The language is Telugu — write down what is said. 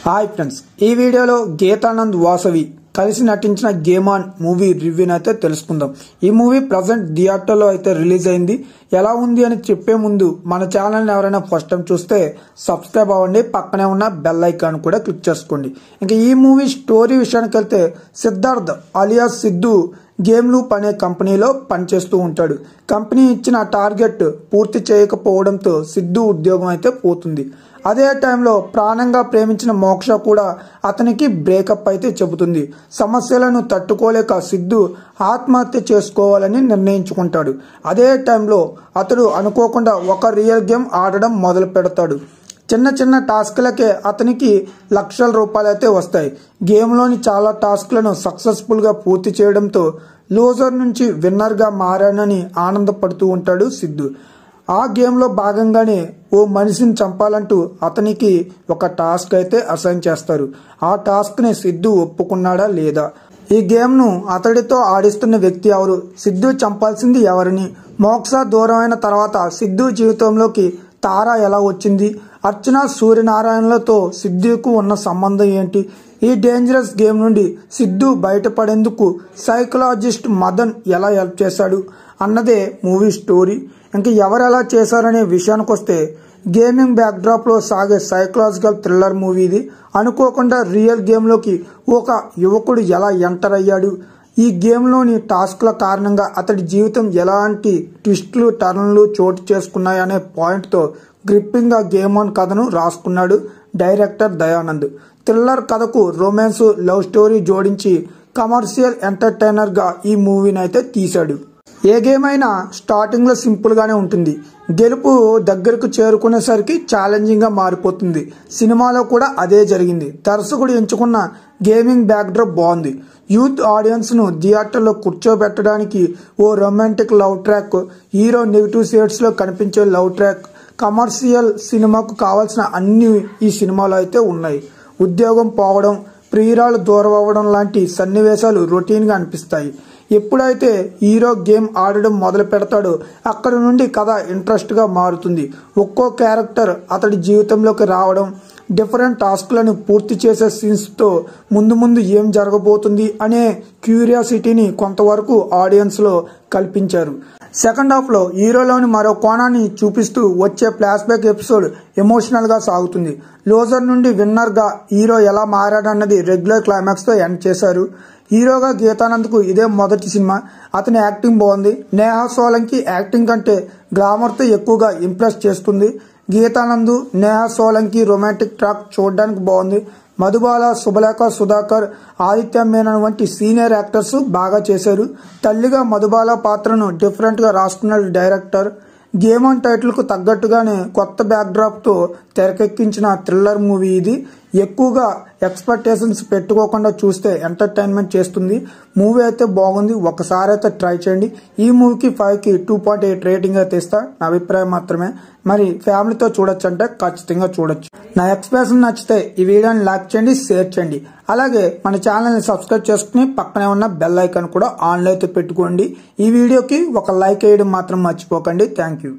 హాయ్ ఫ్రెండ్స్, ఈ వీడియోలో గీతానంద్ వాసవి కలిసి నటించిన గేమ్ ఆన్ మూవీ రివ్యూని అయితే తెలుసుకుందాం. ఈ మూవీ ప్రజెంట్ థియేటర్లో అయితే రిలీజ్ అయింది. ఎలా ఉంది అని చెప్పే ముందు మన ఛానల్ని ఎవరైనా ఫస్ట్ టైం చూస్తే సబ్స్క్రైబ్ అవ్వండి, పక్కనే ఉన్న బెల్ ఐకాన్ కూడా క్లిక్ చేసుకోండి. ఇంకా ఈ మూవీ స్టోరీ విషయానికి వెళ్తే Siddharth alias Siddhu game loop అనే కంపెనీలో పనిచేస్తూ ఉంటాడు. కంపెనీ ఇచ్చిన టార్గెట్ పూర్తి చేయకపోవడంతో సిద్ధు ఉద్యోగం అయితే పోతుంది. అదే టైంలో ప్రాణంగా ప్రేమించిన మోక్ష కూడా అతనికి బ్రేకప్ అయితే చెబుతుంది. సమస్యలను తట్టుకోలేక సిద్ధు ఆత్మహత్య చేసుకోవాలని నిర్ణయించుకుంటాడు. అదే టైంలో అతడు అనుకోకుండా ఒక రియల్ గేమ్ ఆడడం మొదలు పెడతాడు. చిన్న చిన్న టాస్క్లకే అతనికి లక్షల రూపాయలు అయితే వస్తాయి. గేమ్లోని చాలా టాస్క్లను సక్సెస్ఫుల్గా పూర్తి చేయడంతో లూజర్ నుంచి విన్నర్గా మారానని ఆనందపడుతూ ఉంటాడు సిద్ధు. ఆ గేమ్లో భాగంగానే ఓ మనిషిని చంపాలంటూ అతనికి ఒక టాస్క్ అయితే అసైన్ చేస్తారు. ఆ టాస్క్ని సిద్ధు ఒప్పుకున్నాడా లేదా, ఈ గేమ్ను అతడితో ఆడిస్తున్న వ్యక్తి ఎవరు, సిద్ధు చంపాల్సింది ఎవరిని, మోక్ష దూరం అయిన తర్వాత సిద్ధు జీవితంలోకి తార ఎలా వచ్చింది, అర్చన సూర్యనారాయణలతో సిద్ధుకు ఉన్న సంబంధం ఏంటి, ఈ డేంజరస్ గేమ్ నుండి సిద్ధు బయటపడేందుకు సైకలాజిస్ట్ మదన్ ఎలా హెల్ప్ చేశాడు అన్నదే మూవీ స్టోరీ. ఇంకా ఎవరు ఎలా చేశారనే విషయానికి వస్తే గేమింగ్ బ్యాక్డ్రాప్లో సాగే సైకలాజికల్ థ్రిల్లర్ మూవీ ఇది. అనుకోకుండా రియల్ గేమ్లోకి ఒక యువకుడు ఎలా ఎంటర్ అయ్యాడు, ఈ గేమ్లోని టాస్క్ల కారణంగా అతడి జీవితం ఎలాంటి ట్విస్టులు టర్న్లు చోటు చేసుకున్నాయనే పాయింట్తో గ్రిప్పింగ్గా గేమ్ ఆన్ కథను రాసుకున్నాడు డైరెక్టర్ దయానంద్. థ్రిల్లర్ కథకు రొమాన్స్, లవ్ స్టోరీ జోడించి కమర్షియల్ ఎంటర్టైనర్గా ఈ మూవీని అయితే తీశాడు. ఏ గేమ్ అయినా స్టార్టింగ్లో సింపుల్గానే ఉంటుంది, గెలుపు దగ్గరకు చేరుకునేసరికి ఛాలెంజింగ్గా మారిపోతుంది. సినిమాలో కూడా అదే జరిగింది. దర్శకుడు ఎంచుకున్న గేమింగ్ బ్యాక్డ్రాప్ బాగుంది. యూత్ ఆడియన్స్ను థియేటర్లో కూర్చోబెట్టడానికి ఓ romantic love track, hero negative షేడ్స్లో కనిపించే లవ్ ట్రాక్, కమర్షియల్ సినిమాకు కావాల్సిన అన్ని ఈ సినిమాలో అయితే ఉన్నాయి. ఉద్యోగం పోవడం, ప్రియురాలు దూరం అవ్వడం లాంటి సన్నివేశాలు రొటీన్గా అనిపిస్తాయి. ఎప్పుడైతే హీరో గేమ్ ఆడడం మొదలు పెడతాడో అక్కడి నుండి కథ ఇంట్రెస్ట్గా మారుతుంది. ఒక్కో క్యారెక్టర్ అతడి జీవితంలోకి రావడం, డిఫరెంట్ టాస్క్లను పూర్తి చేసే సీన్స్తో ముందు ముందు ఏం జరగబోతుంది అనే క్యూరియాసిటీని కొంతవరకు ఆడియన్స్లో కల్పించారు. సెకండ్ హాఫ్లో హీరోలోని మరో కోణాన్ని చూపిస్తూ వచ్చే ఫ్లాష్ బ్యాక్ ఎపిసోడ్ ఎమోషనల్గా సాగుతుంది. లూజర్ నుండి విన్నర్గా హీరో ఎలా మారాడన్నది రెగ్యులర్ క్లైమాక్స్తో ఎండ్ చేశారు. హీరోగా గీతానంద్కు ఇదే మొదటి సినిమా. అతని యాక్టింగ్ బాగుంది. నేహా సోలంకి యాక్టింగ్ కంటే గ్లామర్తో ఎక్కువగా ఇంప్రెస్ చేస్తుంది. గీతానంద్, నేహా సోలంకి రొమాంటిక్ ట్రాక్ చూడడానికి బాగుంది. మధుబాల, శుభలేఖ సుధాకర్, ఆదిత్య మేనన్ వంటి సీనియర్ యాక్టర్స్ బాగా చేశారు. తల్లిగా మధుబాల పాత్రను డిఫరెంట్గా రాసుకున్నాడు డైరెక్టర్. గేమ్ ఆన్ టైటిల్కు తగ్గట్టుగానే కొత్త బ్యాక్డ్రాప్తో తెరకెక్కించిన థ్రిల్లర్ మూవీ ఇది. ఎక్కువగా ఎక్స్పెక్టేషన్స్ పెట్టుకోకుండా చూస్తే ఎంటర్టైన్మెంట్ చేస్తుంది. మూవీ అయితే బాగుంది, ఒకసారి అయితే ట్రై చేయండి. ఈ మూవీకి 5కి 2.8 రేటింగ్ అయితే ఇస్తా, నా అభిప్రాయం మాత్రమే. మరి ఫ్యామిలీతో చూడొచ్చు అంటే ఖచ్చితంగా చూడొచ్చు. నా ఎక్స్ప్రెషన్ నచ్చితే ఈ వీడియోని లైక్ చేయండి, షేర్ చేయండి. అలాగే మన ఛానల్ని సబ్స్క్రైబ్ చేసుకుని పక్కనే ఉన్న బెల్ ఐకాన్ కూడా ఆన్లో అయితే పెట్టుకోండి. ఈ వీడియోకి ఒక లైక్ వేయడం మాత్రం మర్చిపోకండి. Thank you.